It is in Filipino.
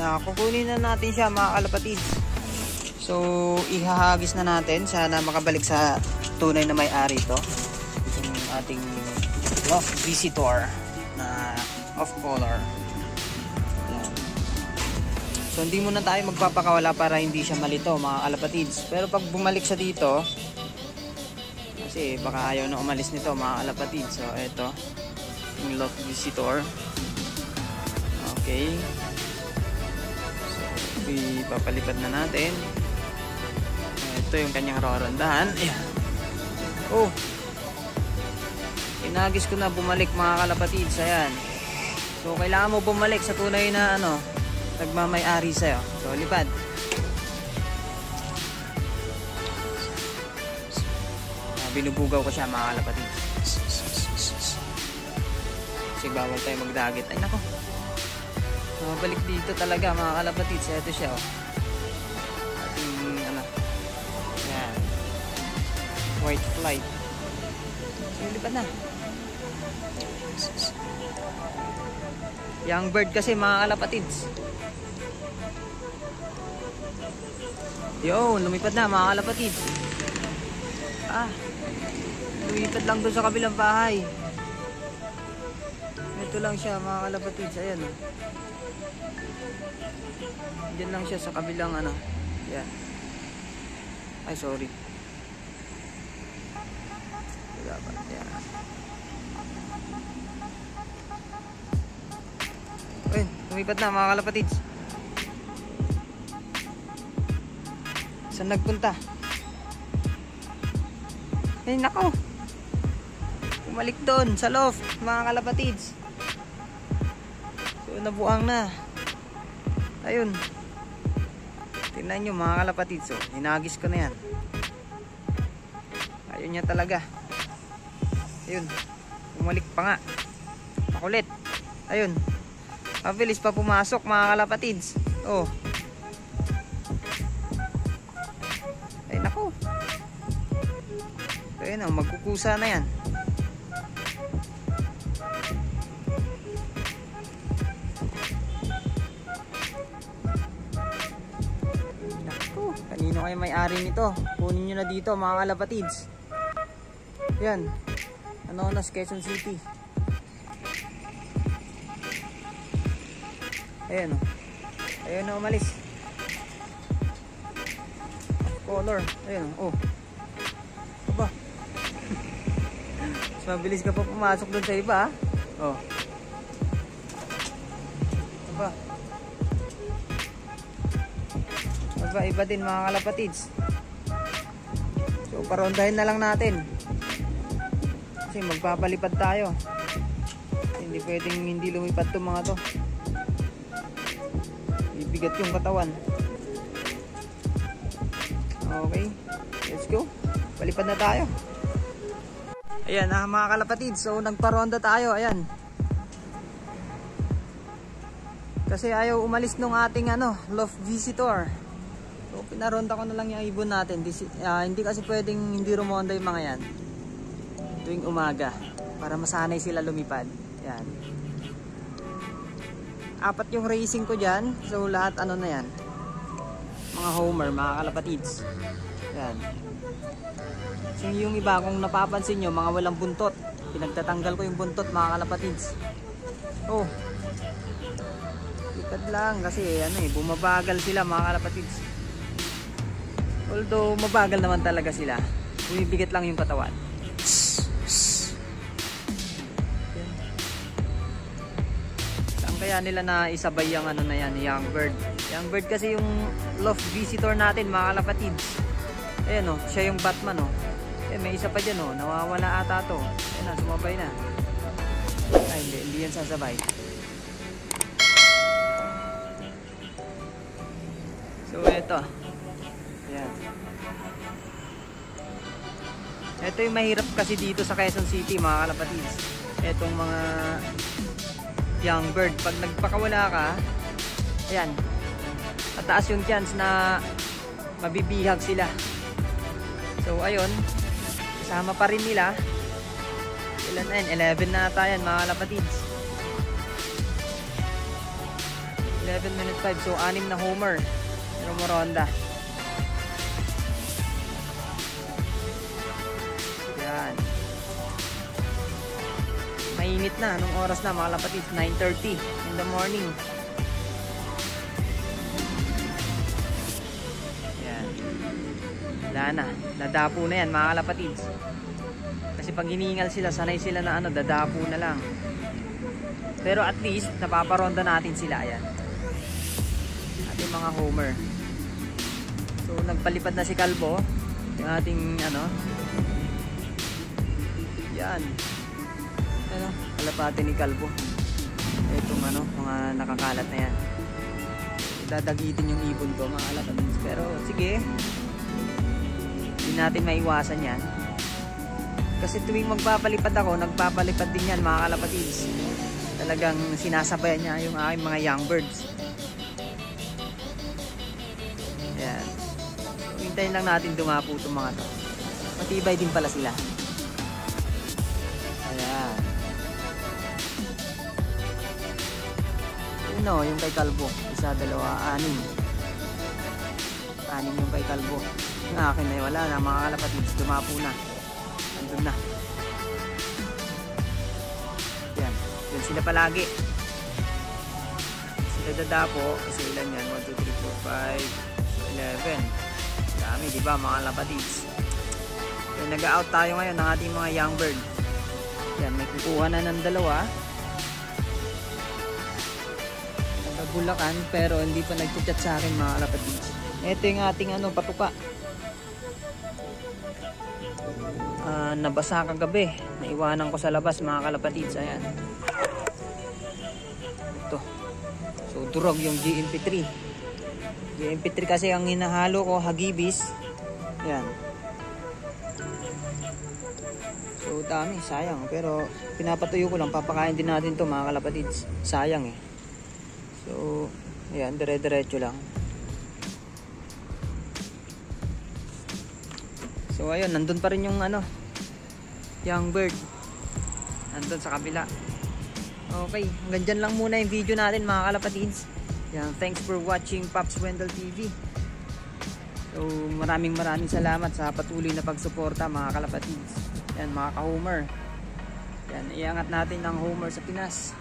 na. Kukunin na natin siya mga kalapatids. So, ihahagis na natin. Sana makabalik sa tunay na may-ari ito. Yung ating lost visitor na off color. Ayan. So, hindi muna tayo magpapakawala para hindi siya malito mga kalapatids. Pero pag bumalik siya dito, kasi baka ayaw na umalis nito mga kalapatids. So, ito. Yung lost visitor. Okay. So, ipapalipad na natin. Ito yung kanyang rorondahan. Ayan. Oh. Inagis ko na bumalik mga kalapatids. Ayan. So, kailangan mo bumalik sa tunay na nagmamay-ari sa'yo. So, lipad. Binubugaw ko siya mga kalapatids. Kasi bawal tayo magdagit. Ay nako. Mabalik dito talaga mga kalapatids. Ito siya ating yan. White flight. Lipad na. Young bird kasi mga kalapatids. Yo, lumipad na mga kalapatids. Lumipad lang doon sa kabilang bahay. Ito lang siya mga kalapatids. Ayan o. Diyan lang siya sa kabilang yan. Ay sorry. Dapat yan. Ayun, lumipad na mga kalapatids. Saan nagpunta? Ay nako. Bumalik doon sa loft mga kalapatids. So nabuang na. Ayun. Tingnan nyo mga kalapatids. So hinagis ko na yan. Ayun niya talaga. Ayun. Bumalik pa nga. Makulit. Ayun. Mabilis pa pumasok mga kalapatids. Oh. Ay nako. Ayun o, magkukusa na yan. Naku, kanino kayo may-ari nito? Kunin nyo na dito mga kalapatids. Yan. Anonas, Quezon City. Ayan o. Ayan o, umalis. Color. Ayan o. Oh. Aba. Mabilis ka pa pumasok doon sa iba. Oh. Aba. Aba, iba din mga kalapatids. So, parondahin na lang natin. Kasi magpapalipad tayo. Hindi pwedeng hindi lumipad itong mga to. Ibigat yung katawan. Okay. Let's go. Palipad na tayo. Ayan mga kalapatids. So nagparonda tayo. Ayan. Kasi ayaw umalis nung ating loft visitor. So pinaronda ko na lang yung ibon natin. Hindi kasi pwedeng hindi rumonda yung mga yan tuwing umaga para masanay sila lumipad. Ayan. 4 yung racing ko dyan. So lahat na yan. Mga homer, mga kalapatids. Ayan. So yung iba kung napapansin nyo, mga walang buntot. Pinagtatanggal ko yung buntot mga kalapatids. Oh. Lipad lang kasi bumabagal sila mga kalapatids. Although mabagal naman talaga sila. Bumibigat lang yung katawan. Saan kaya nila na isabay yung young bird. Young bird kasi yung loft visitor natin mga kalapatids. Ayan o, siya yung Batman o. May isa pa dyan nawawala ata to. Ayan na, sumabay na. Ay hindi yan sasabay. So eto. Ayan. Ito yung mahirap kasi dito sa Quezon City mga kalapatids. Etong mga young bird. Pag nagpakawala ka, ayan, mataas yung chance na mabibihag sila. So ayun, kasama pa rin nila. Ilan na yan? 11 na ata yan mga kalapatids. 11 minute 5. So 6 na homer. Pero Moronda. Yan. Mainit na. Anong oras na mga kalapatid? 9:30 in the morning. Yan. Wala na. Nadapo na yan mga kalapatid. Kasi pag hiningal sila, sanay sila na ano, dadapo na lang. Pero at least, napaparonda natin sila. Ayan. Ating mga homer. So, nagpalipad na si Calvo. Yung ating, ano. Yan. Ano, kalapate ni Calvo. Itong, ano, mga nakakalat na yan. Dadagitin yung ibon ko, mga kalapatins. Pero, sige. Hindi natin maiwasan yan. Kasi tuwing magpapalipad ako, nagpapalipad din yan, mga kalapatins. Talagang sinasabayan niya yung aking mga young birds. Ayan. Hintayin lang natin dumapo itong mga to. Matibay din pala sila. Ayan. Ano, yung kay Calvo. 1, 2, 6. 6 yung kay Calvo. Yung akin na wala na, mga kalapatins. Dumapo na. Andun na. Yan. Yan sila palagi. Sila dadapo. Kasi ilan yan? 1, 2, 3, 4, 5, 11. Dami, diba mga kalapatins? Yan, nag-out tayo ngayon ng ating mga young bird. Yan, may kukuha na ng 2. Nagabulakan, pero hindi pa nag-chat sa akin mga kalapatins. Ito yung ating ano, patuka. Nabasa kagabi. Naiwanan ko sa labas mga kalapatids. Ayan. Ito. So durog yung GMP3. GMP3 kasi ang hinahalo ko hagibis. Ayan. So dami. Sayang. Pero pinapatuyo ko lang. Papakain din natin to mga kalapatids. Sayang eh. So ayan. Dire-diretso lang. So ayun, nandun pa rin yung ano, young bird. Nandun sa kabila. Okay, hanggang dyan lang muna yung video natin mga kalapatids. Yan, thanks for watching Pops Wendell TV. So maraming salamat sa patuloy na pagsuporta mga kalapatids. Yan mga ka-homer. Yan, iangat natin ang homer sa Pinas.